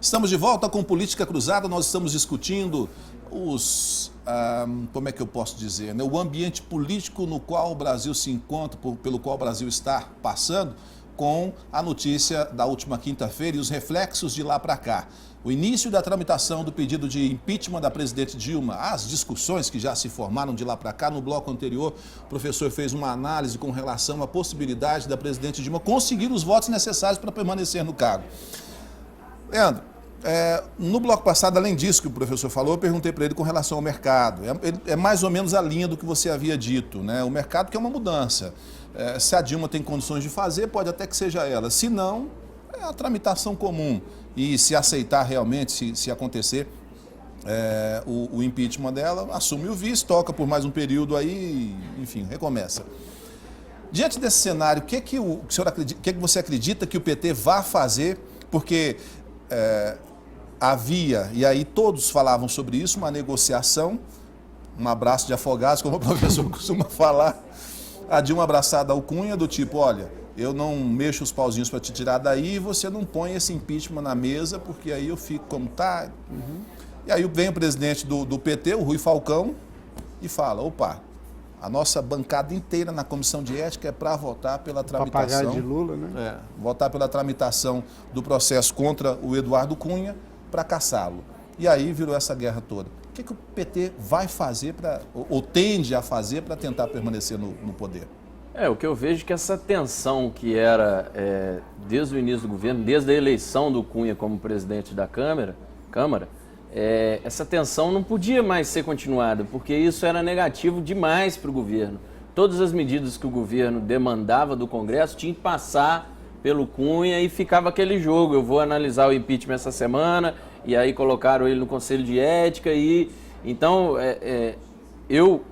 Estamos de volta com Política Cruzada. Nós estamos discutindo como é que eu posso dizer, né? O ambiente político no qual o Brasil se encontra, pelo qual o Brasil está passando, com a notícia da última quinta-feira e os reflexos de lá para cá. O início da tramitação do pedido de impeachment da presidente Dilma, as discussões que já se formaram de lá para cá. No bloco anterior, o professor fez uma análise com relação à possibilidade da presidente Dilma conseguir os votos necessários para permanecer no cargo. Leandro, no bloco passado, além disso que o professor falou, eu perguntei para ele com relação ao mercado. É mais ou menos a linha do que você havia dito, né? O mercado que é uma mudança. Se a Dilma tem condições de fazer, pode até que seja ela. Se não, é a tramitação comum. E se aceitar realmente, se acontecer o impeachment dela, assume o vice, toca por mais um período aí, enfim, recomeça. Diante desse cenário, o que você acredita que o PT vai fazer? Porque havia, e aí todos falavam sobre isso, uma negociação, um abraço de afogados, como o professor costuma falar, a Dilma abraçada ao Cunha, do tipo, olha, eu não mexo os pauzinhos para te tirar daí e você não põe esse impeachment na mesa, porque aí eu fico como tá. Uhum. E aí vem o presidente do PT, o Rui Falcão, e fala, opa, a nossa bancada inteira na Comissão de Ética é para votar pela tramitação. Papagaio de Lula, né? Votar pela tramitação do processo contra o Eduardo Cunha para caçá-lo. E aí virou essa guerra toda. O que o PT vai fazer, ou tende a fazer, para tentar permanecer no poder? O que eu vejo é que essa tensão que era desde o início do governo, desde a eleição do Cunha como presidente da Câmara, essa tensão não podia mais ser continuada, porque isso era negativo demais para o governo. Todas as medidas que o governo demandava do Congresso tinham que passar pelo Cunha e ficava aquele jogo. Eu vou analisar o impeachment essa semana, e aí colocaram ele no Conselho de Ética. Então,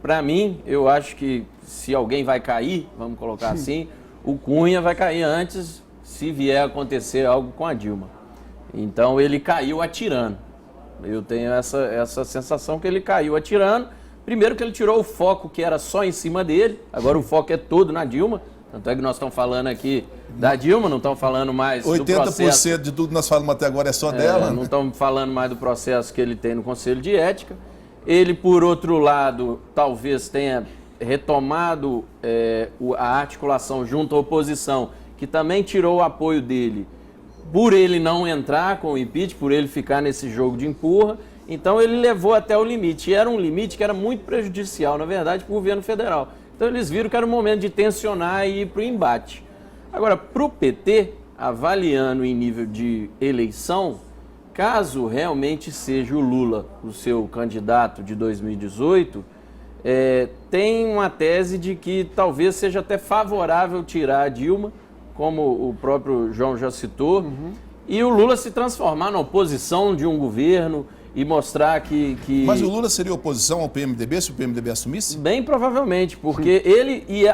para mim, eu acho que se alguém vai cair, vamos colocar assim, o Cunha vai cair antes, se vier acontecer algo com a Dilma. Então, ele caiu atirando. Eu tenho essa sensação que ele caiu atirando. Primeiro que ele tirou o foco que era só em cima dele, agora o foco é todo na Dilma. Tanto é que nós estamos falando aqui da Dilma, não estamos falando mais do processo. 80% de tudo que nós falamos até agora é só dela. Não estamos falando mais do processo que ele tem no Conselho de Ética. Ele, por outro lado, talvez tenha retomado a articulação junto à oposição, que também tirou o apoio dele, por ele não entrar com o impeachment, por ele ficar nesse jogo de empurra. Então ele levou até o limite, e era um limite que era muito prejudicial, na verdade, para o governo federal. Então eles viram que era o momento de tensionar e ir para o embate. Agora, para o PT, avaliando em nível de eleição, caso realmente seja o Lula o seu candidato de 2018, tem uma tese de que talvez seja até favorável tirar a Dilma, como o próprio João já citou, e o Lula se transformar na oposição de um governo e mostrar que... Mas o Lula seria oposição ao PMDB, se o PMDB assumisse? Bem provavelmente, porque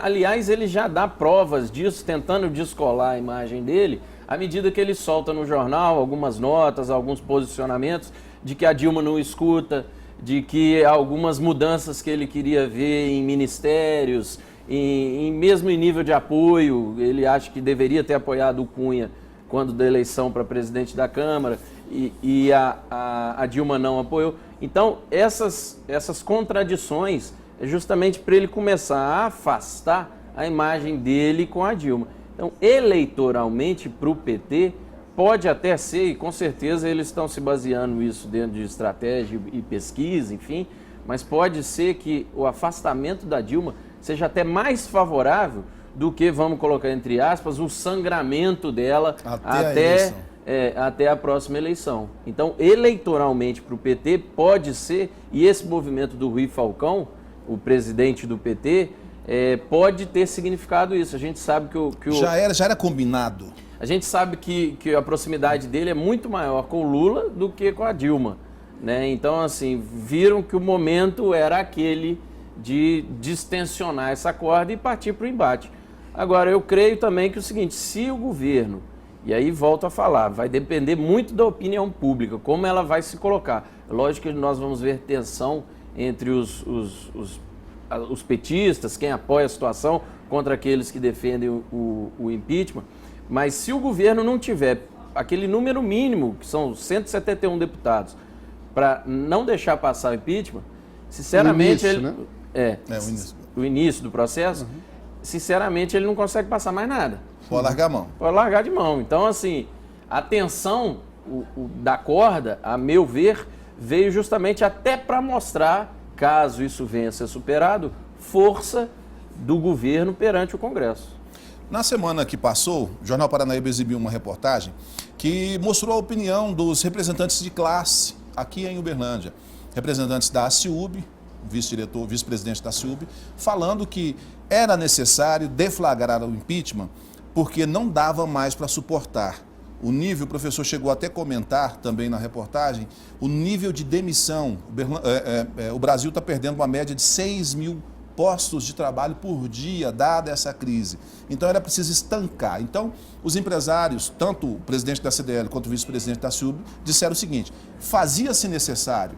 aliás, ele já dá provas disso, tentando descolar a imagem dele, à medida que ele solta no jornal algumas notas, alguns posicionamentos, de que a Dilma não escuta, de que algumas mudanças que ele queria ver em ministérios, mesmo em nível de apoio, ele acha que deveria ter apoiado o Cunha quando da eleição para presidente da Câmara, e a Dilma não apoiou. Então, essas contradições é justamente para ele começar a afastar a imagem dele com a Dilma. Então, eleitoralmente, para o PT, pode até ser, e com certeza eles estão se baseando nisso dentro de estratégia e pesquisa, enfim, mas pode ser que o afastamento da Dilma seja até mais favorável do que, vamos colocar entre aspas, o sangramento dela até a próxima eleição. Então, eleitoralmente para o PT pode ser, e esse movimento do Rui Falcão, o presidente do PT, pode ter significado isso. A gente sabe que Já era combinado. A gente sabe que a proximidade dele é muito maior com o Lula do que com a Dilma, né? Então, assim, viram que o momento era aquele de distensionar essa corda e partir para o embate. Agora, eu creio também que é o seguinte, se o governo, e aí volto a falar, vai depender muito da opinião pública, como ela vai se colocar. Lógico que nós vamos ver tensão entre os petistas, quem apoia a situação, contra aqueles que defendem o impeachment, mas se o governo não tiver aquele número mínimo, que são 171 deputados, para não deixar passar o impeachment, sinceramente, o início, né? o início do processo, sinceramente, ele não consegue passar mais nada. Pode largar a mão. Pode largar de mão. Então, assim, a tensão da corda, a meu ver, veio justamente até para mostrar, caso isso venha a ser superado, força do governo perante o Congresso. Na semana que passou, o Jornal Paranaíba exibiu uma reportagem que mostrou a opinião dos representantes de classe aqui em Uberlândia. Representantes da ACIUB, vice-presidente da ACIUB, falando que era necessário deflagrar o impeachment porque não dava mais para suportar. O nível, o professor chegou até a comentar também na reportagem, o nível de demissão. O Brasil está perdendo uma média de 6 mil postos de trabalho por dia, dada essa crise. Então era preciso estancar. Então os empresários, tanto o presidente da CDL quanto o vice-presidente da CIUB, disseram o seguinte: fazia-se necessário.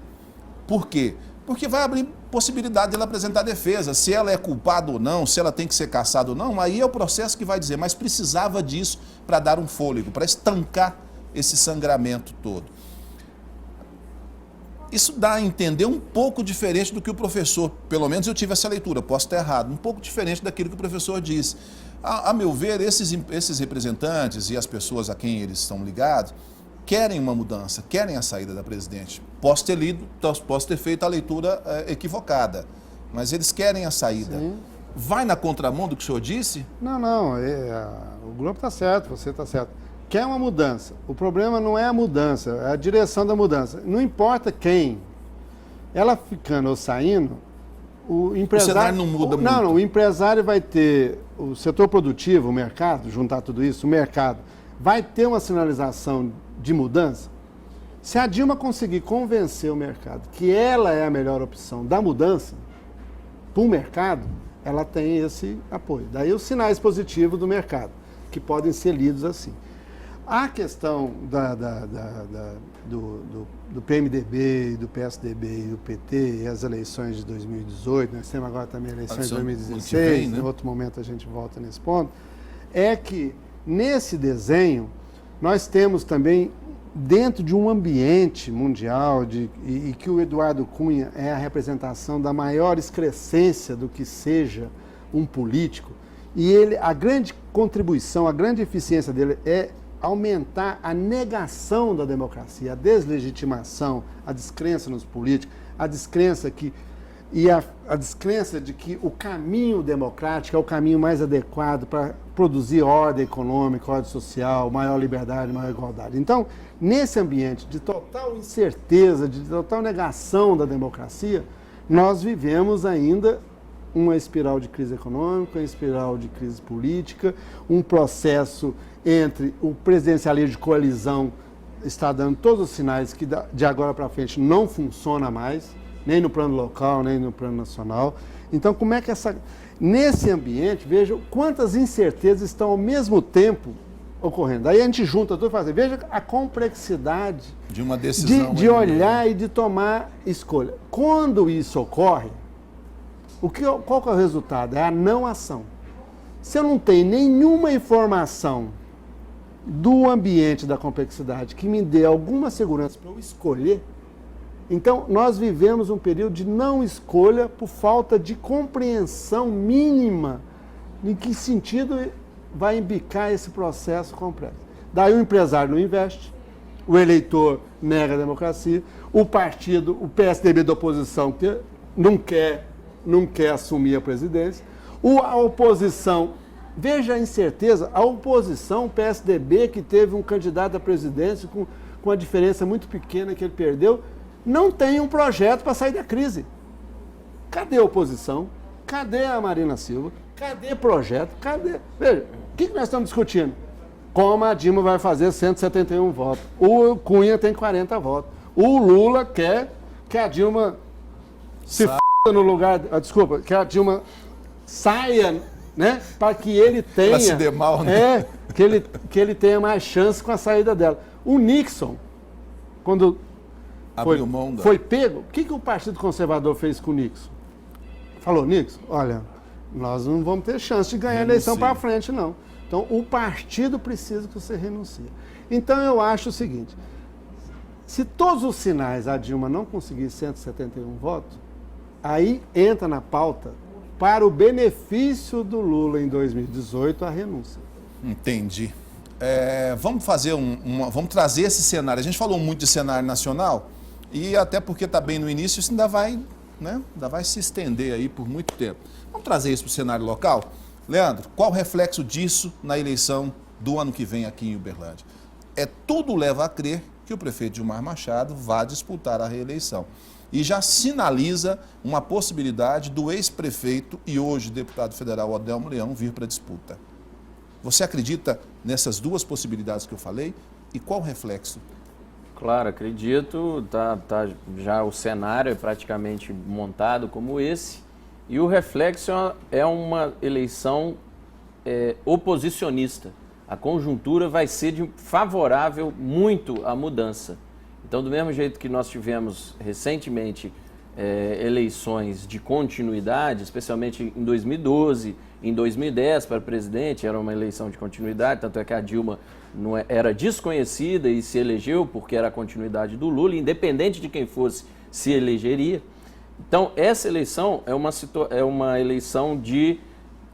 Por quê? Porque vai abrir possibilidade dela apresentar defesa, se ela é culpada ou não, se ela tem que ser caçada ou não, aí é o processo que vai dizer, mas precisava disso para dar um fôlego, para estancar esse sangramento todo. Isso dá a entender um pouco diferente do que o professor, pelo menos eu tive essa leitura, posso estar errado, um pouco diferente daquilo que o professor disse. A meu ver, esses representantes e as pessoas a quem eles estão ligados querem uma mudança, querem a saída da presidente. Posso ter lido, posso ter feito a leitura equivocada, mas eles querem a saída. Sim. Vai na contramão do que o senhor disse? Não, o Globo está certo, você está certo. Quer uma mudança. O problema não é a mudança, é a direção da mudança. Não importa quem. Ela ficando ou saindo, o empresário... O cenário não muda muito. Não, o empresário vai ter, o setor produtivo, o mercado, juntar tudo isso, o mercado, vai ter uma sinalização de mudança. Se a Dilma conseguir convencer o mercado que ela é a melhor opção da mudança para o mercado, ela tem esse apoio. Daí os sinais positivos do mercado, que podem ser lidos assim. A questão do PMDB, do PSDB e do PT e as eleições de 2018, nós temos agora também eleições de 2016, em outro momento a gente volta nesse ponto, é que nesse desenho nós temos também, dentro de um ambiente mundial, e que o Eduardo Cunha é a representação da maior excrescência do que seja um político, e a grande contribuição, a grande eficiência dele é aumentar a negação da democracia, a deslegitimação, a descrença nos políticos, a descrença a descrença de que o caminho democrático é o caminho mais adequado para produzir ordem econômica, ordem social, maior liberdade, maior igualdade. Então, nesse ambiente de total incerteza, de total negação da democracia, nós vivemos ainda uma espiral de crise econômica, uma espiral de crise política, um processo entre o presidencialismo de coalizão está dando todos os sinais que de agora para frente não funciona mais, nem no plano local, nem no plano nacional. Então, como é que nesse ambiente, veja quantas incertezas estão ao mesmo tempo ocorrendo. Aí a gente junta tudo e faz, veja a complexidade de uma decisão de olhar e de tomar escolha. Quando isso ocorre, qual que é o resultado? É a não ação. Se eu não tenho nenhuma informação do ambiente da complexidade que me dê alguma segurança para eu escolher, então nós vivemos um período de não escolha por falta de compreensão mínima em que sentido vai embicar esse processo complexo. Daí o empresário não investe, o eleitor nega a democracia, o partido, o PSDB da oposição que não quer assumir a presidência, a oposição, veja a incerteza, a oposição, o PSDB, que teve um candidato à presidência com a diferença muito pequena que ele perdeu, não tem um projeto para sair da crise. Cadê a oposição? Cadê a Marina Silva? Cadê projeto? Veja, o que nós estamos discutindo? Como a Dilma vai fazer 171 votos. O Cunha tem 40 votos. O Lula quer que a Dilma se f*** no lugar... Desculpa, que a Dilma saia, né? Para que ele tenha... Para se der mal, né? Que ele tenha mais chance com a saída dela. O Nixon, quando foi pego, o que o Partido Conservador fez com o Nixon? Falou, Nixon, olha, nós não vamos ter chance de ganhar a eleição para frente, não. Então, o partido precisa que você renuncie. Então, eu acho o seguinte, se todos os sinais a Dilma não conseguir 171 votos, aí entra na pauta, para o benefício do Lula em 2018, a renúncia. Entendi. Vamos fazer vamos trazer esse cenário. A gente falou muito de cenário nacional e até porque está bem no início, isso ainda vai se estender aí por muito tempo. Vamos trazer isso para o cenário local? Leandro, qual o reflexo disso na eleição do ano que vem aqui em Uberlândia? Tudo leva a crer que o prefeito Gilmar Machado vai disputar a reeleição. E já sinaliza uma possibilidade do ex-prefeito e hoje deputado federal Adelmo Leão vir para a disputa. Você acredita nessas duas possibilidades que eu falei? E qual o reflexo? Claro, acredito. Já o cenário é praticamente montado como esse. E o reflexo é uma eleição oposicionista. A conjuntura vai ser favorável muito à mudança. Então, do mesmo jeito que nós tivemos recentemente eleições de continuidade, especialmente em 2012, em 2010 para presidente, era uma eleição de continuidade, tanto é que a Dilma era desconhecida e se elegeu porque era a continuidade do Lula, independente de quem fosse, se elegeria. Então, essa eleição é uma eleição de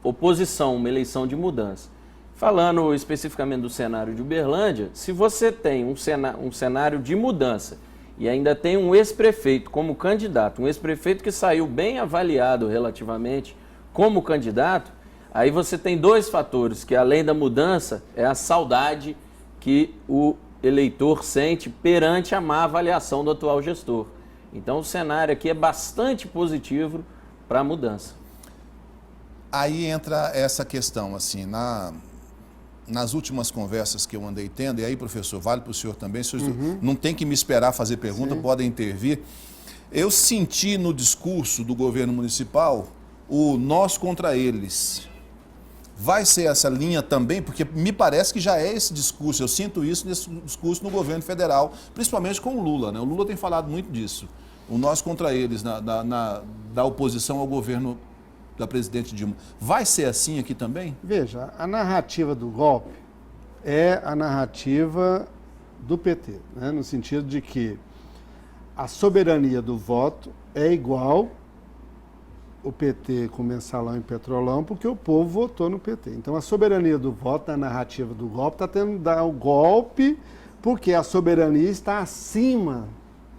oposição, uma eleição de mudança. Falando especificamente do cenário de Uberlândia, se você tem um cenário de mudança e ainda tem um ex-prefeito como candidato, um ex-prefeito que saiu bem avaliado relativamente como candidato, aí você tem dois fatores, que além da mudança, é a saudade que o eleitor sente perante a má avaliação do atual gestor. Então o cenário aqui é bastante positivo para a mudança. Aí entra essa questão, assim, nas últimas conversas que eu andei tendo, e aí, professor, vale para o senhor também, não tem que me esperar fazer pergunta, podem intervir. Eu senti no discurso do governo municipal o nós contra eles. Vai ser essa linha também, porque me parece que já é esse discurso, eu sinto isso nesse discurso no governo federal, principalmente com o Lula, né? O Lula tem falado muito disso, o nós contra eles, da oposição ao governo da presidente Dilma. Vai ser assim aqui também? Veja, a narrativa do golpe é a narrativa do PT, né? No sentido de que a soberania do voto é igual o PT com mensalão e petrolão, porque o povo votou no PT. Então, a soberania do voto, na narrativa do golpe, está tendo que dar o golpe porque a soberania está acima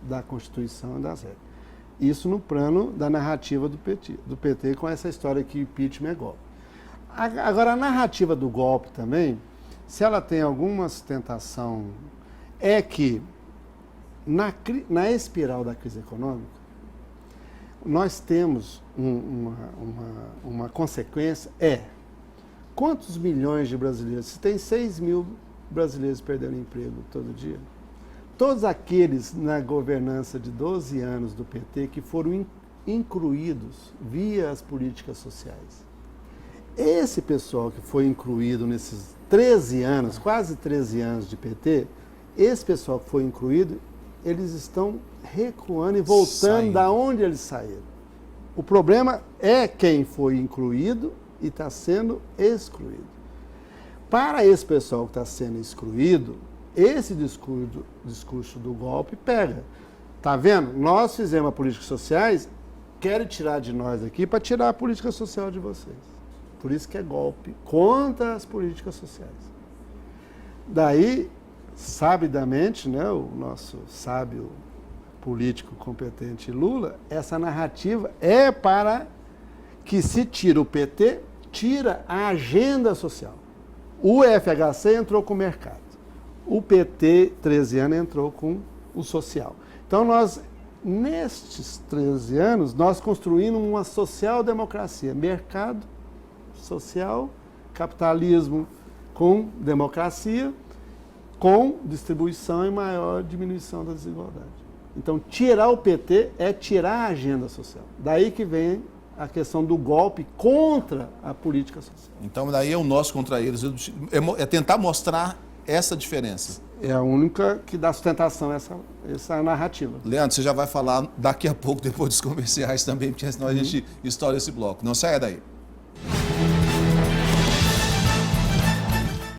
da Constituição e das regras. Isso no plano da narrativa do PT com essa história que impeachment é golpe. Agora, a narrativa do golpe também, se ela tem alguma sustentação, é que na espiral da crise econômica, nós temos uma consequência, quantos milhões de brasileiros? Se tem 6 mil brasileiros perdendo emprego todo dia, todos aqueles na governança de 12 anos do PT que foram incluídos via as políticas sociais. Esse pessoal que foi incluído nesses 13 anos, quase 13 anos de PT, esse pessoal que foi incluído, eles estão recuando e voltando da onde eles saíram. O problema é quem foi incluído e está sendo excluído. Para esse pessoal que está sendo excluído, esse discurso do golpe pega. Tá vendo? Nós fizemos políticas sociais, querem tirar de nós aqui para tirar a política social de vocês. Por isso que é golpe contra as políticas sociais. Daí, sabidamente, né, o nosso sábio político competente Lula, essa narrativa é para que se tira o PT, tira a agenda social. O FHC entrou com o mercado. O PT, 13 anos, entrou com o social. Então, nós, nestes 13 anos, nós construímos uma social-democracia. Mercado, social, capitalismo com democracia, com distribuição e maior diminuição da desigualdade. Então, tirar o PT é tirar a agenda social. Daí que vem a questão do golpe contra a política social. Então, daí é o nós contra eles, é tentar mostrar essa diferença. É a única que dá sustentação a essa narrativa. Leandro, você já vai falar daqui a pouco, depois dos comerciais também, porque senão a gente estoura esse bloco. Não saia daí.